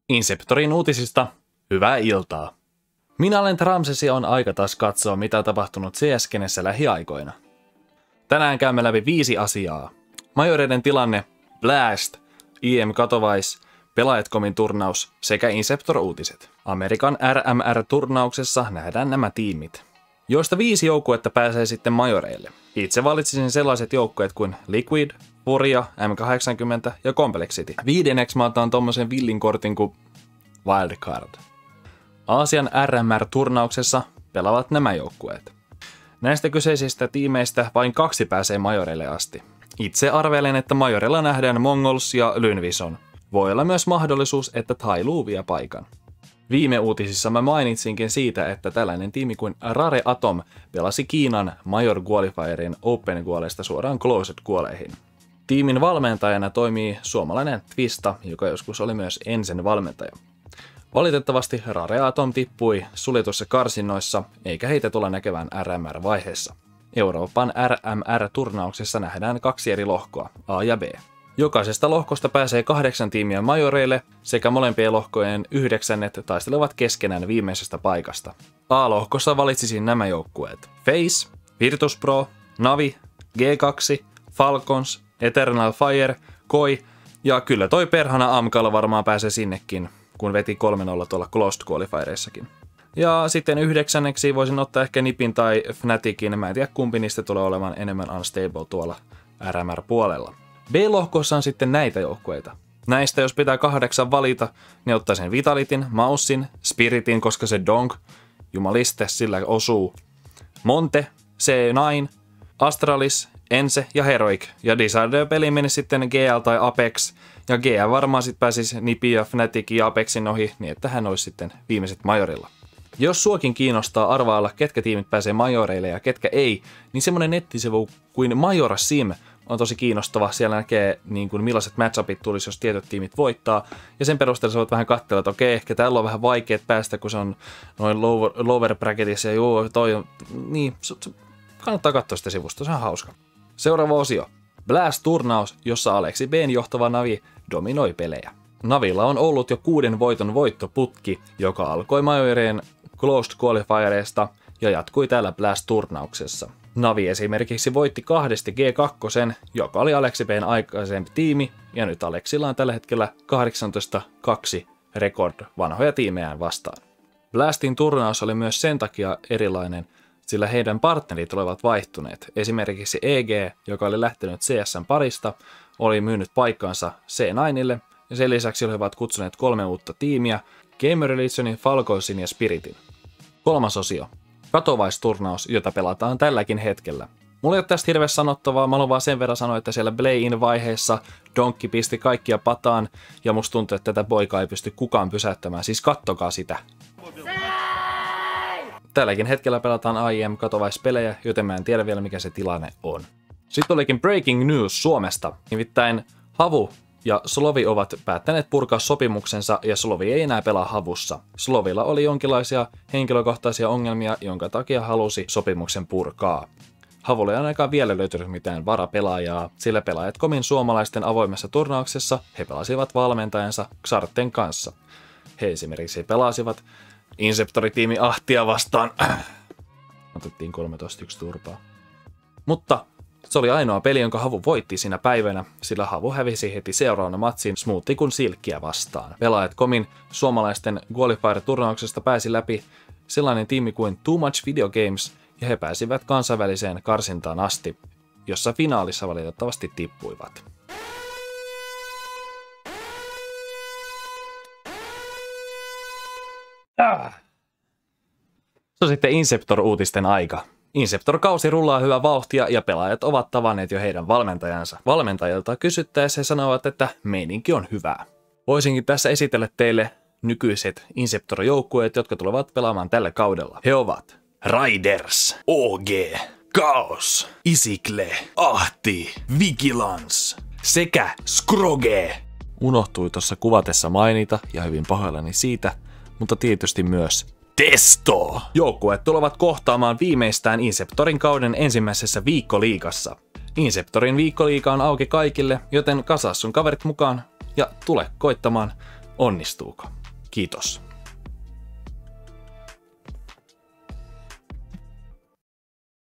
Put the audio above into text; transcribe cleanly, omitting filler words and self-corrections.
Inceptorin uutisista, hyvää iltaa. Minä olen Tramses ja on aika taas katsoa, mitä on tapahtunut CS-kenessä lähiaikoina. Tänään käymme läpi 5 asiaa. Majoreiden tilanne, Blast, IM Katowice, Pelaajat.comin turnaus sekä Inceptor-uutiset. Amerikan RMR-turnauksessa nähdään nämä tiimit, joista 5 joukkuetta pääsee sitten majoreille. Itse valitsisin sellaiset joukkueet kuin Liquid, Furia, M80 ja Complexity. 5. mä otan tommosen villin kortin kuin Wildcard. Aasian RMR-turnauksessa pelaavat nämä joukkueet. Näistä kyseisistä tiimeistä vain 2 pääsee majoreille asti. Itse arvelen, että majorilla nähdään Mongols ja Lynvison. Voi olla myös mahdollisuus, että Tailuu vie paikan. Viime uutisissa mä mainitsinkin siitä, että tällainen tiimi kuin Rare Atom pelasi Kiinan Major Qualifierin Open Qualista suoraan Closed Qualeihin. Tiimin valmentajana toimii suomalainen Twista, joka joskus oli myös Ensen valmentaja. Valitettavasti Rare Atom tippui suljetussa karsinnoissa, eikä heitä tulla näkevään RMR-vaiheessa. Euroopan RMR-turnauksessa nähdään 2 eri lohkoa, A ja B. Jokaisesta lohkosta pääsee 8 tiimiä majoreille sekä molempien lohkojen 9 taistelevat keskenään viimeisestä paikasta. A-lohkossa valitsisin nämä joukkueet: FaZe, Virtus.pro, Navi, G2, Falcons, Eternal Fire, Koi ja kyllä toi perhana Amkalla varmaan pääsee sinnekin, kun veti 3-0 tuolla Closed Qualifiereissakin. Ja sitten 9. voisin ottaa ehkä Nipin tai Fnaticin, mä en tiedä kumpi niistä tulee olemaan enemmän unstable tuolla RMR-puolella. B-lohkossa on sitten näitä joukkueita. Näistä jos pitää 8 valita, niin ottaisin Vitalityn, Maussin, Spiritin, koska se Donk, jumaliste, sillä osuu, Monte, C9, Astralis, Ense ja Heroic. Ja Disorder-peli meni sitten GL tai Apex, ja GL varmaan sitten pääsisi Nipi ja Fnatic ja Apexin ohi, niin että hän olisi sitten viimeiset majorilla. Jos suokin kiinnostaa arvailla, ketkä tiimit pääsee majoreille ja ketkä ei, niin semmonen nettisivu kuin Majora Sim on tosi kiinnostava. Siellä näkee niin kuin millaiset matchupit tulisi, jos tietyt tiimit voittaa. Ja sen perusteella sä voit vähän katsella, että okei, ehkä täällä on vähän vaikeat päästä, kun se on noin lower bracketissa. Ja joo, toi on, niin, kannattaa katsoa sitä sivusta, se on hauska. Seuraava osio. Blast-turnaus, jossa Aleksi B:n johtava Navi dominoi pelejä. Navilla on ollut jo 6 voiton voittoputki, joka alkoi majoreen Closed Qualifiereista ja jatkui täällä Blast-turnauksessa. Navi esimerkiksi voitti 2 G2, joka oli Aleksi B:n aikaisempi tiimi, ja nyt Aleksilla on tällä hetkellä 18-2 rekord vanhoja tiimejään vastaan. Blastin turnaus oli myös sen takia erilainen, sillä heidän partnerit olivat vaihtuneet. Esimerkiksi EG, joka oli lähtenyt CS:n parista, oli myynyt paikkaansa C9:ille, ja sen lisäksi olivat kutsuneet 3 uutta tiimiä, Gamer Religionin, Falconsin ja Spiritin. 3. osio. Katowice-turnaus, jota pelataan tälläkin hetkellä. Mulla ei ole tästä hirveästi sanottavaa, mä haluan vaan sen verran sanoa, että siellä Play-in vaiheessa Donkki pisti kaikkia pataan, ja musta tuntuu, että tätä poikaa ei pysty kukaan pysäyttämään, siis kattokaa sitä. Tälläkin hetkellä pelataan IM Katowice-pelejä, joten mä en tiedä vielä mikä se tilanne on. Sitten olikin breaking news Suomesta, nimittäin Havu ja Slovi ovat päättäneet purkaa sopimuksensa ja Slovi ei enää pelaa Havussa. Slovilla oli jonkinlaisia henkilökohtaisia ongelmia, jonka takia halusi sopimuksen purkaa. Havulle ei ainakaan vielä löytynyt mitään varapelaajaa, sillä Pelaajat.comin suomalaisten avoimessa turnauksessa he pelasivat valmentajansa Xarten kanssa. He esimerkiksi pelasivat Inceptori-tiimi Ahtia vastaan. Otettiin 13-1 turpaa. Mutta se oli ainoa peli, jonka Havu voitti siinä päivänä, sillä Havu hävisi heti seuraavana matsin Smoothie kuin Silkkiä vastaan. Pelaajat.comin suomalaisten Qualifier-turnauksesta pääsi läpi sellainen tiimi kuin Too Much Video Games, ja he pääsivät kansainväliseen karsintaan asti, jossa finaalissa valitettavasti tippuivat. Se on sitten Inceptor-uutisten aika. Inceptor-kausi rullaa hyvää vauhtia ja pelaajat ovat tavanneet jo heidän valmentajansa. Valmentajilta kysyttäessä he sanovat, että meininki on hyvää. Voisinkin tässä esitellä teille nykyiset Inceptor-joukkueet, jotka tulevat pelaamaan tällä kaudella. He ovat Riders, OG, Chaos, Isikle, Ahti, Vigilance sekä Skroge. Unohtui tuossa kuvatessa mainita ja hyvin pahoillani siitä, mutta tietysti myös Testo! Joukkueet tulevat kohtaamaan viimeistään Inceptorin kauden ensimmäisessä viikkoliigassa. Inceptorin viikkoliiga on auki kaikille, joten kasaa sun kaverit mukaan ja tule koittamaan, onnistuuko. Kiitos.